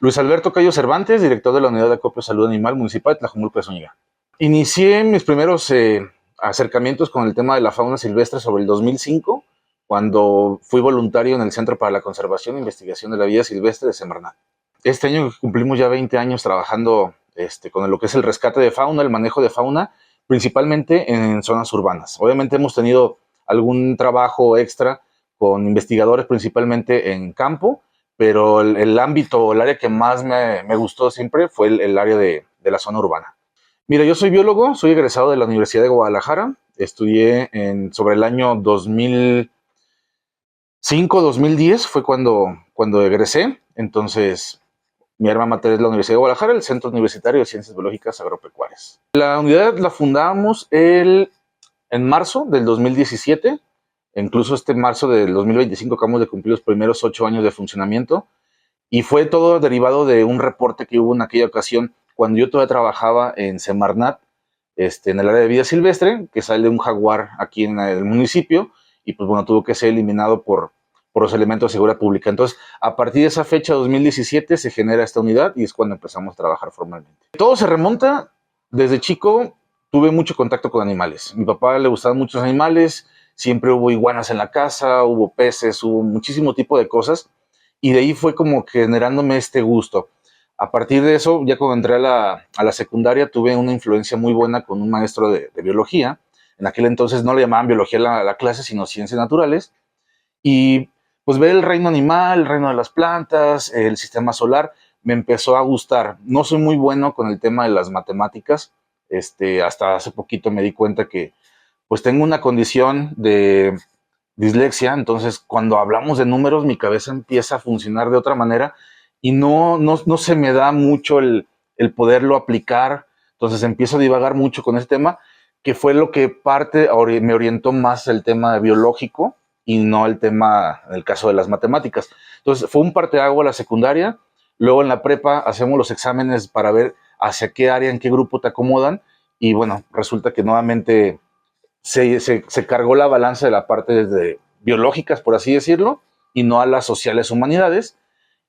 Luis Alberto Cayo Cervantes, director de la Unidad de Acopio de Salud Animal Municipal de Tlajomulco de Zúñiga. Inicié mis primeros acercamientos con el tema de la fauna silvestre sobre el 2005, cuando fui voluntario en el Centro para la Conservación e Investigación de la Vida Silvestre de Semarnat. Este año cumplimos ya 20 años trabajando con lo que es el rescate de fauna, el manejo de fauna, principalmente en zonas urbanas. Obviamente hemos tenido algún trabajo extra con investigadores principalmente en campo, pero el ámbito o el área que más me gustó siempre fue el área de la zona urbana. Mira, yo soy biólogo, soy egresado de la Universidad de Guadalajara, estudié sobre el año 2005-2010, fue cuando egresé, entonces mi alma mater es la Universidad de Guadalajara, el Centro Universitario de Ciencias Biológicas Agropecuarias. La unidad la fundamos en marzo del 2017, incluso este marzo del 2025 acabamos de cumplir los primeros 8 años de funcionamiento, y fue todo derivado de un reporte que hubo en aquella ocasión cuando yo todavía trabajaba en Semarnat, en el área de vida silvestre, que sale un jaguar aquí en el municipio, y pues bueno, tuvo que ser eliminado por los elementos de seguridad pública. Entonces, a partir de esa fecha, 2017, se genera esta unidad y es cuando empezamos a trabajar formalmente. Todo se remonta, desde chico tuve mucho contacto con animales. A mi papá le gustaban muchos animales, siempre hubo iguanas en la casa, hubo peces, hubo muchísimo tipo de cosas, y de ahí fue como generándome este gusto. A partir de eso, ya cuando entré a la secundaria, tuve una influencia muy buena con un maestro de biología. En aquel entonces no le llamaban biología a la clase, sino ciencias naturales. Y pues ver el reino animal, el reino de las plantas, el sistema solar, me empezó a gustar. No soy muy bueno con el tema de las matemáticas. Hasta hace poquito me di cuenta que pues tengo una condición de dislexia, entonces cuando hablamos de números mi cabeza empieza a funcionar de otra manera y no se me da mucho el poderlo aplicar, entonces empiezo a divagar mucho con ese tema, que fue lo que me orientó más el tema biológico y no el tema, en el caso de las matemáticas. Entonces fue un parteaguas la secundaria, luego en la prepa hacemos los exámenes para ver hacia qué área, en qué grupo te acomodan, y bueno, resulta que nuevamente se cargó la balanza de la parte de biológicas, por así decirlo, y no a las sociales humanidades.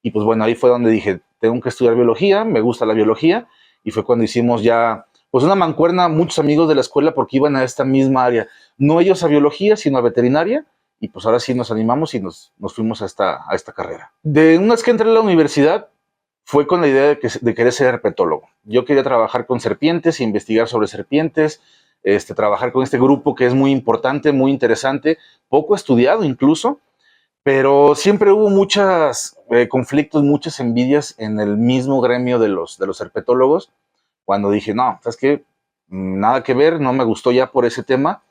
Y pues bueno, ahí fue donde dije, tengo que estudiar biología, me gusta la biología, y fue cuando hicimos ya, pues una mancuerna, muchos amigos de la escuela, porque iban a esta misma área, no ellos a biología, sino a veterinaria, y pues ahora sí nos animamos y nos fuimos a esta carrera. De una vez que entré a la universidad, fue con la idea de querer ser herpetólogo. Yo quería trabajar con serpientes, investigar sobre serpientes, trabajar con este grupo que es muy importante, muy interesante, poco estudiado incluso, pero siempre hubo muchos conflictos, muchas envidias en el mismo gremio de los herpetólogos, cuando dije, no, ¿sabes qué? Nada que ver, no me gustó ya por ese tema,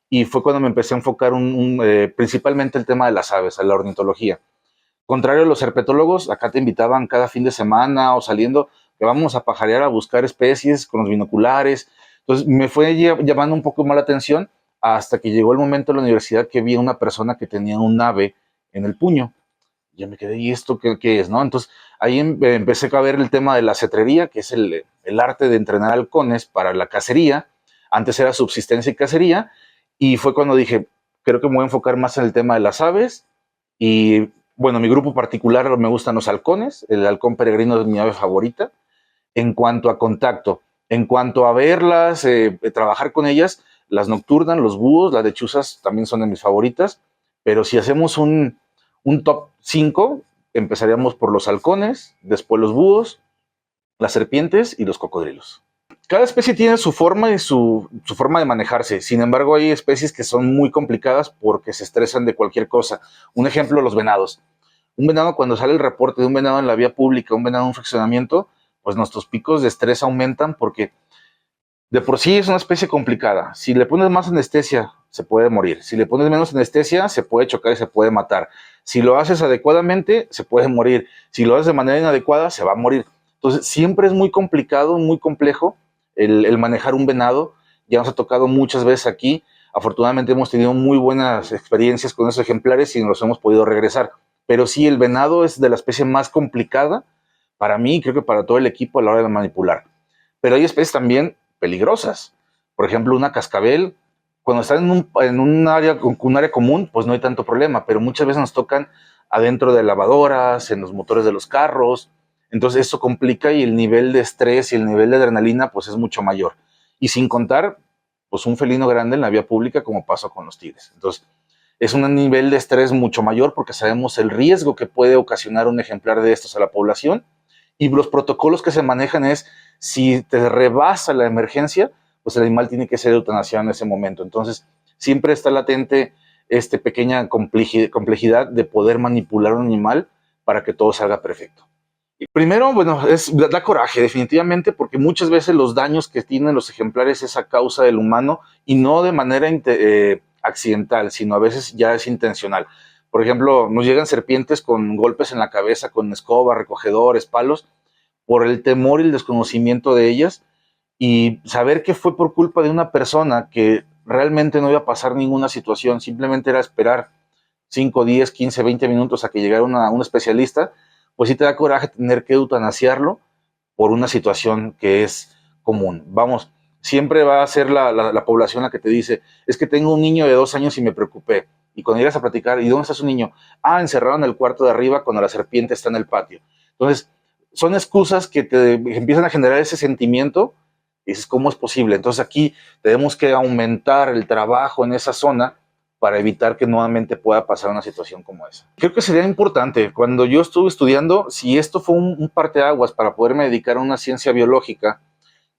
y fue cuando me empecé a enfocar principalmente el tema de las aves, a la ornitología. Contrario a los herpetólogos, acá te invitaban cada fin de semana o saliendo, que vamos a pajarear a buscar especies con los binoculares. Entonces me fue llamando un poco más la atención hasta que llegó el momento en la universidad que vi a una persona que tenía un ave en el puño. Yo me quedé, ¿y esto qué es? ¿No? Entonces ahí empecé a ver el tema de la cetrería, que es el arte de entrenar halcones para la cacería. Antes era subsistencia y cacería, y fue cuando dije, creo que me voy a enfocar más en el tema de las aves. Y bueno, mi grupo particular me gustan los halcones, el halcón peregrino es mi ave favorita. En cuanto a contacto, en cuanto a verlas, trabajar con ellas, las nocturnas, los búhos, las lechuzas también son de mis favoritas, pero si hacemos un top 5, empezaríamos por los halcones, después los búhos, las serpientes y los cocodrilos. Cada especie tiene su forma y su forma de manejarse. Sin embargo, hay especies que son muy complicadas porque se estresan de cualquier cosa. Un ejemplo, los venados. Un venado, cuando sale el reporte de un venado en la vía pública, un venado en un fraccionamiento, pues nuestros picos de estrés aumentan porque de por sí es una especie complicada. Si le pones más anestesia, se puede morir. Si le pones menos anestesia, se puede chocar y se puede matar. Si lo haces adecuadamente, se puede morir. Si lo haces de manera inadecuada, se va a morir. Entonces, siempre es muy complicado, muy complejo el manejar un venado. Ya nos ha tocado muchas veces aquí. Afortunadamente hemos tenido muy buenas experiencias con esos ejemplares y nos los hemos podido regresar. Pero sí, el venado es de la especie más complicada para mí y creo que para todo el equipo a la hora de manipular. Pero hay especies también peligrosas. Por ejemplo, una cascabel, cuando está en un área común, pues no hay tanto problema, pero muchas veces nos tocan adentro de lavadoras, en los motores de los carros, Entonces eso complica y el nivel de estrés y el nivel de adrenalina pues es mucho mayor. Y sin contar pues un felino grande en la vía pública como pasó con los tigres. Entonces es un nivel de estrés mucho mayor porque sabemos el riesgo que puede ocasionar un ejemplar de estos a la población, y los protocolos que se manejan es si te rebasa la emergencia, pues el animal tiene que ser eutanasiado en ese momento. Entonces siempre está latente esta pequeña complejidad de poder manipular un animal para que todo salga perfecto. Y primero, bueno, da coraje definitivamente, porque muchas veces los daños que tienen los ejemplares es a causa del humano y no de manera accidental, sino a veces ya es intencional. Por ejemplo, nos llegan serpientes con golpes en la cabeza, con escobas, recogedores, palos, por el temor y el desconocimiento de ellas, y saber que fue por culpa de una persona que realmente no iba a pasar ninguna situación, simplemente era esperar 5, 10, 15, 20 minutos a que llegara un especialista, pues sí te da coraje tener que eutanasiarlo por una situación que es común. Vamos, siempre va a ser la población la que te dice, es que tengo un niño de 2 años y me preocupé. Y cuando llegas a platicar, ¿y dónde está su niño? Ah, encerrado en el cuarto de arriba cuando la serpiente está en el patio. Entonces, son excusas que te empiezan a generar ese sentimiento y dices, ¿cómo es posible? Entonces aquí tenemos que aumentar el trabajo en esa zona para evitar que nuevamente pueda pasar una situación como esa. Creo que sería importante, cuando yo estuve estudiando, si esto fue un parteaguas para poderme dedicar a una ciencia biológica,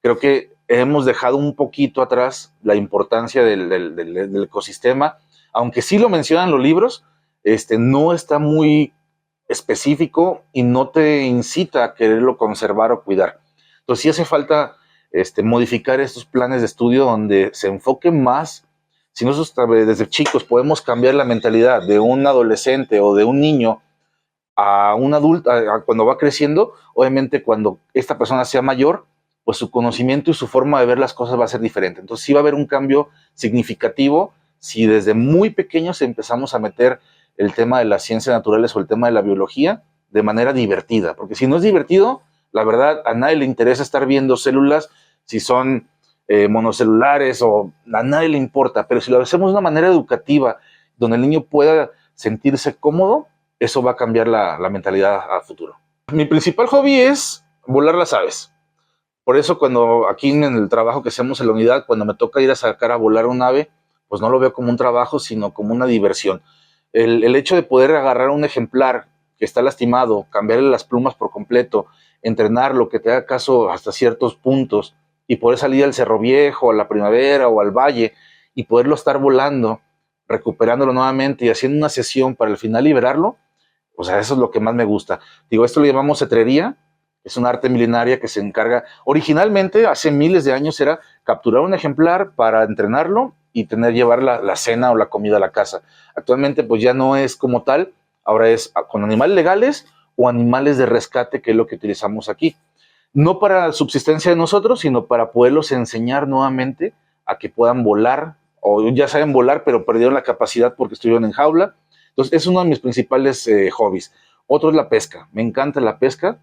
creo que hemos dejado un poquito atrás la importancia del ecosistema, aunque sí lo mencionan los libros, no está muy específico y no te incita a quererlo conservar o cuidar. Entonces sí hace falta modificar estos planes de estudio donde se enfoque más. Si nosotros desde chicos podemos cambiar la mentalidad de un adolescente o de un niño a un adulto, cuando va creciendo, obviamente cuando esta persona sea mayor, pues su conocimiento y su forma de ver las cosas va a ser diferente. Entonces sí va a haber un cambio significativo si desde muy pequeños empezamos a meter el tema de las ciencias naturales o el tema de la biología de manera divertida, porque si no es divertido, la verdad a nadie le interesa estar viendo células, si son monocelulares, o a nadie le importa, pero si lo hacemos de una manera educativa, donde el niño pueda sentirse cómodo, eso va a cambiar la mentalidad a futuro. Mi principal hobby es volar las aves. Por eso cuando aquí en el trabajo que hacemos en la unidad, cuando me toca ir a sacar a volar un ave, pues no lo veo como un trabajo, sino como una diversión. El hecho de poder agarrar un ejemplar que está lastimado, cambiarle las plumas por completo, entrenarlo, que te haga caso hasta ciertos puntos, y poder salir al Cerro Viejo, a la Primavera o al Valle, y poderlo estar volando, recuperándolo nuevamente y haciendo una sesión para al final liberarlo, o sea, eso es lo que más me gusta. Digo, esto lo llamamos cetrería, es un arte milenaria que se encarga, originalmente, hace miles de años, era capturar un ejemplar para entrenarlo y llevar la cena o la comida a la casa. Actualmente, pues ya no es como tal, ahora es con animales legales o animales de rescate, que es lo que utilizamos aquí. No para subsistencia de nosotros, sino para poderlos enseñar nuevamente a que puedan volar, o ya saben volar, pero perdieron la capacidad porque estuvieron en jaula. Entonces, es uno de mis principales hobbies. Otro es la pesca. Me encanta la pesca,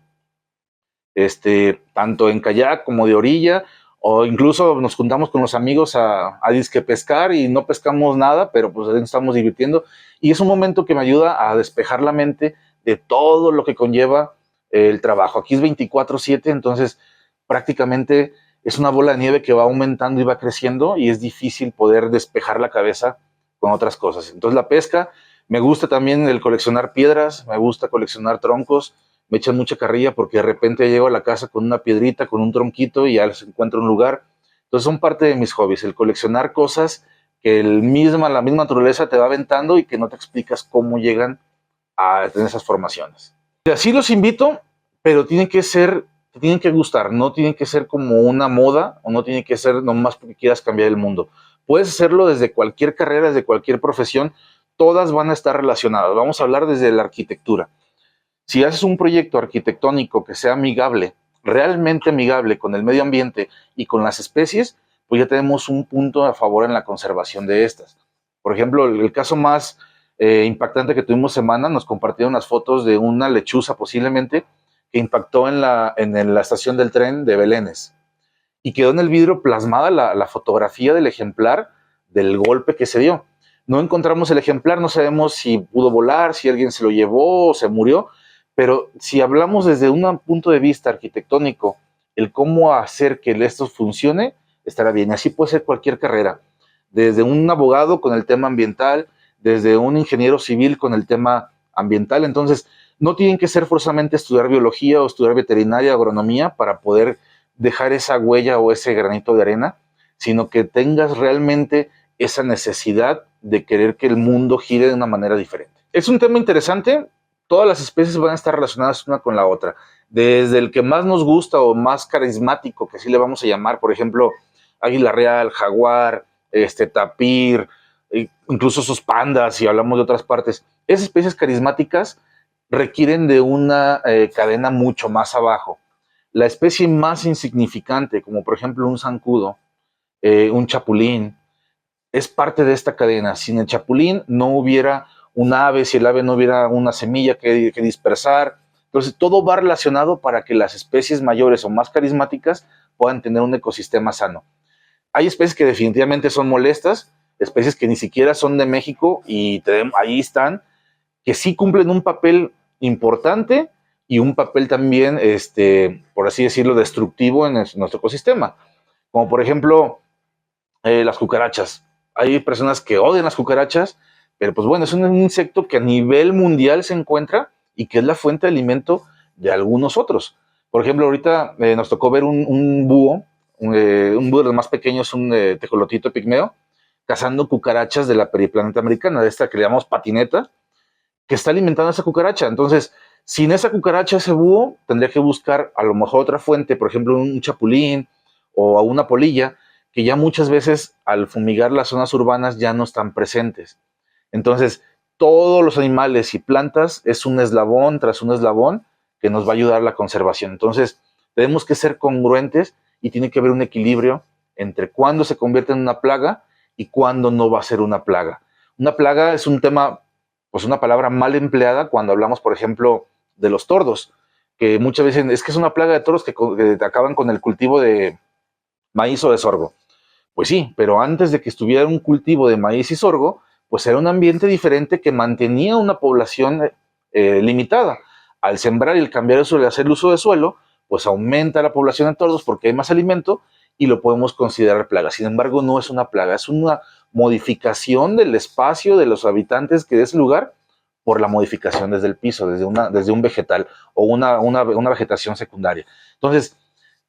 tanto en kayak como de orilla, o incluso nos juntamos con los amigos a disque pescar y no pescamos nada, pero pues nos estamos divirtiendo. Y es un momento que me ayuda a despejar la mente de todo lo que conlleva el trabajo. Aquí es 24/7, entonces prácticamente es una bola de nieve que va aumentando y va creciendo y es difícil poder despejar la cabeza con otras cosas. Entonces la pesca, me gusta también el coleccionar piedras, me gusta coleccionar troncos, me echan mucha carrilla porque de repente llego a la casa con una piedrita, con un tronquito y ya les encuentro un lugar. Entonces son parte de mis hobbies, el coleccionar cosas que la misma naturaleza te va aventando y que no te explicas cómo llegan a tener esas formaciones. Y así los invito, pero tienen que gustar, no tienen que ser como una moda o no tienen que ser nomás porque quieras cambiar el mundo. Puedes hacerlo desde cualquier carrera, desde cualquier profesión, todas van a estar relacionadas. Vamos a hablar desde la arquitectura. Si haces un proyecto arquitectónico que sea amigable, realmente amigable con el medio ambiente y con las especies, pues ya tenemos un punto a favor en la conservación de estas. Por ejemplo, el caso más impactante que tuvimos semana, nos compartieron las fotos de una lechuza posiblemente que impactó en la estación del tren de Belénes y quedó en el vidrio plasmada la fotografía del ejemplar del golpe que se dio. No encontramos el ejemplar, no sabemos si pudo volar, si alguien se lo llevó o se murió, Pero si hablamos desde un punto de vista arquitectónico, el cómo hacer que esto funcione, estará bien. Así puede ser cualquier carrera, desde un abogado con el tema ambiental, desde un ingeniero civil con el tema ambiental. Entonces, no tienen que ser forzosamente estudiar biología o estudiar veterinaria, agronomía, para poder dejar esa huella o ese granito de arena, sino que tengas realmente esa necesidad de querer que el mundo gire de una manera diferente. Es un tema interesante. Todas las especies van a estar relacionadas una con la otra. Desde el que más nos gusta o más carismático, que así le vamos a llamar, por ejemplo, águila real, jaguar, tapir, incluso sus pandas, si hablamos de otras partes. Esas especies carismáticas requieren de una cadena mucho más abajo. La especie más insignificante, como por ejemplo un zancudo, un chapulín, es parte de esta cadena. Sin el chapulín no hubiera un ave, si el ave no hubiera una semilla que dispersar. Entonces todo va relacionado para que las especies mayores o más carismáticas puedan tener un ecosistema sano. Hay especies que definitivamente son molestas, especies que ni siquiera son de México y ahí están, que sí cumplen un papel importante y un papel también, por así decirlo, destructivo en nuestro ecosistema. Como por ejemplo, las cucarachas. Hay personas que odian las cucarachas, pero pues bueno, es un insecto que a nivel mundial se encuentra y que es la fuente de alimento de algunos otros. Por ejemplo, ahorita nos tocó ver un búho, un búho de los más pequeños, un tejolotito pigmeo, cazando cucarachas de la periplaneta americana, de esta que le llamamos patineta, que está alimentando a esa cucaracha. Entonces, sin esa cucaracha, ese búho tendría que buscar a lo mejor otra fuente, por ejemplo, un chapulín o una polilla, que ya muchas veces al fumigar las zonas urbanas ya no están presentes. Entonces, todos los animales y plantas es un eslabón tras un eslabón que nos va a ayudar a la conservación. Entonces, tenemos que ser congruentes y tiene que haber un equilibrio entre cuándo se convierte en una plaga y cuándo no va a ser una plaga. Una plaga es un tema, pues una palabra mal empleada cuando hablamos, por ejemplo, de los tordos, que muchas veces es que es una plaga de tordos que acaban con el cultivo de maíz o de sorgo. Pues sí, pero antes de que estuviera un cultivo de maíz y sorgo, pues era un ambiente diferente que mantenía una población limitada. Al sembrar y el cambiar eso de hacer el uso de suelo, pues aumenta la población de tordos porque hay más alimento y lo podemos considerar plaga. Sin embargo, no es una plaga, es una modificación del espacio de los habitantes que de ese lugar por la modificación desde el piso, desde un vegetal o una vegetación secundaria. Entonces,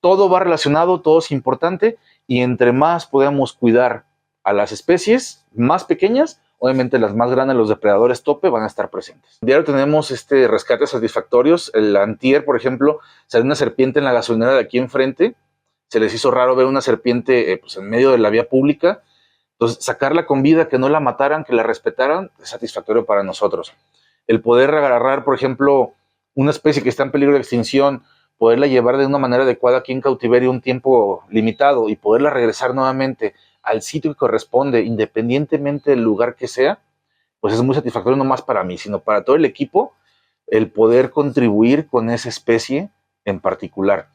todo va relacionado, todo es importante y entre más podamos cuidar a las especies más pequeñas, obviamente las más grandes, los depredadores tope, van a estar presentes. Diario tenemos rescates satisfactorios. El antier, por ejemplo, salió una serpiente en la gasolinera de aquí enfrente. Se les hizo raro ver una serpiente pues en medio de la vía pública. Entonces, sacarla con vida, que no la mataran, que la respetaran, es satisfactorio para nosotros. El poder agarrar, por ejemplo, una especie que está en peligro de extinción, poderla llevar de una manera adecuada aquí en cautiverio un tiempo limitado y poderla regresar nuevamente al sitio que corresponde, independientemente del lugar que sea, pues es muy satisfactorio no más para mí, sino para todo el equipo, el poder contribuir con esa especie en particular.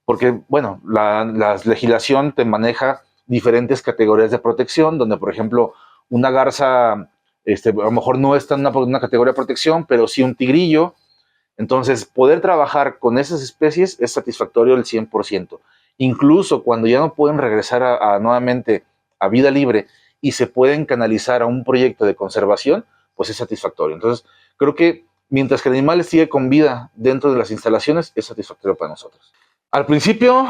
Porque, bueno, la legislación te maneja diferentes categorías de protección, donde, por ejemplo, una garza, a lo mejor no está en una categoría de protección, pero sí un tigrillo. Entonces, poder trabajar con esas especies es satisfactorio al 100%. Incluso cuando ya no pueden regresar nuevamente a vida libre y se pueden canalizar a un proyecto de conservación, pues es satisfactorio. Entonces, creo que mientras que el animal sigue con vida dentro de las instalaciones, es satisfactorio para nosotros. Al principio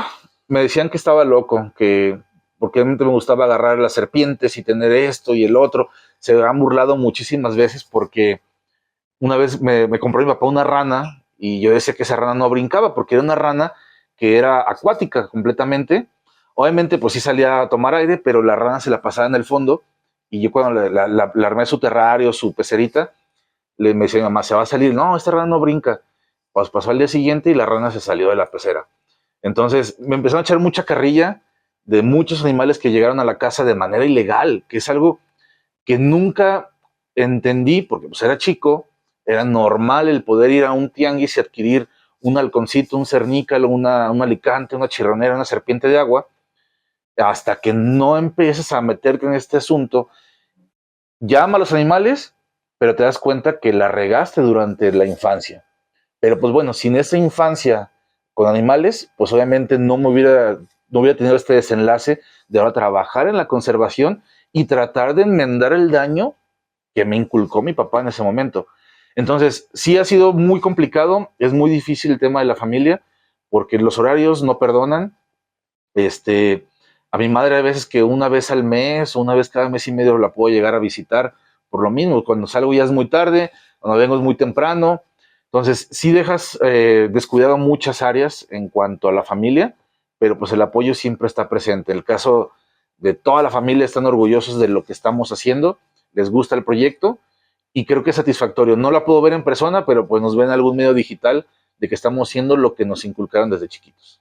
me decían que estaba loco, que porque realmente me gustaba agarrar las serpientes y tener esto y el otro. Se han burlado muchísimas veces porque una vez me compró mi papá una rana y yo decía que esa rana no brincaba porque era una rana que era acuática completamente. Obviamente, pues sí salía a tomar aire, pero la rana se la pasaba en el fondo y yo cuando la armé su terrario, su pecerita, me decía mi mamá, se va a salir. No, esta rana no brinca. Pues pasó al día siguiente y la rana se salió de la pecera. Entonces me empezaron a echar mucha carrilla de muchos animales que llegaron a la casa de manera ilegal, que es algo que nunca entendí porque pues era chico. Era normal el poder ir a un tianguis y adquirir un halconcito, un cernícalo, un alicante, una chirronera, una serpiente de agua, hasta que no empiezas a meterte en este asunto. Llama a los animales, pero te das cuenta que la regaste durante la infancia. Pero pues bueno, sin esa infancia con animales, pues obviamente no hubiera tenido este desenlace de ahora trabajar en la conservación y tratar de enmendar el daño que me inculcó mi papá en ese momento. Entonces, sí ha sido muy complicado, es muy difícil el tema de la familia, porque los horarios no perdonan. Este, a mi madre a veces que una vez al mes o una vez cada mes y medio la puedo llegar a visitar por lo mismo, cuando salgo ya es muy tarde, cuando vengo es muy temprano. Entonces, sí dejas descuidado muchas áreas en cuanto a la familia, pero pues el apoyo siempre está presente. El caso de toda la familia están orgullosos de lo que estamos haciendo, les gusta el proyecto y creo que es satisfactorio. No la puedo ver en persona, pero pues nos ven en algún medio digital de que estamos haciendo lo que nos inculcaron desde chiquitos.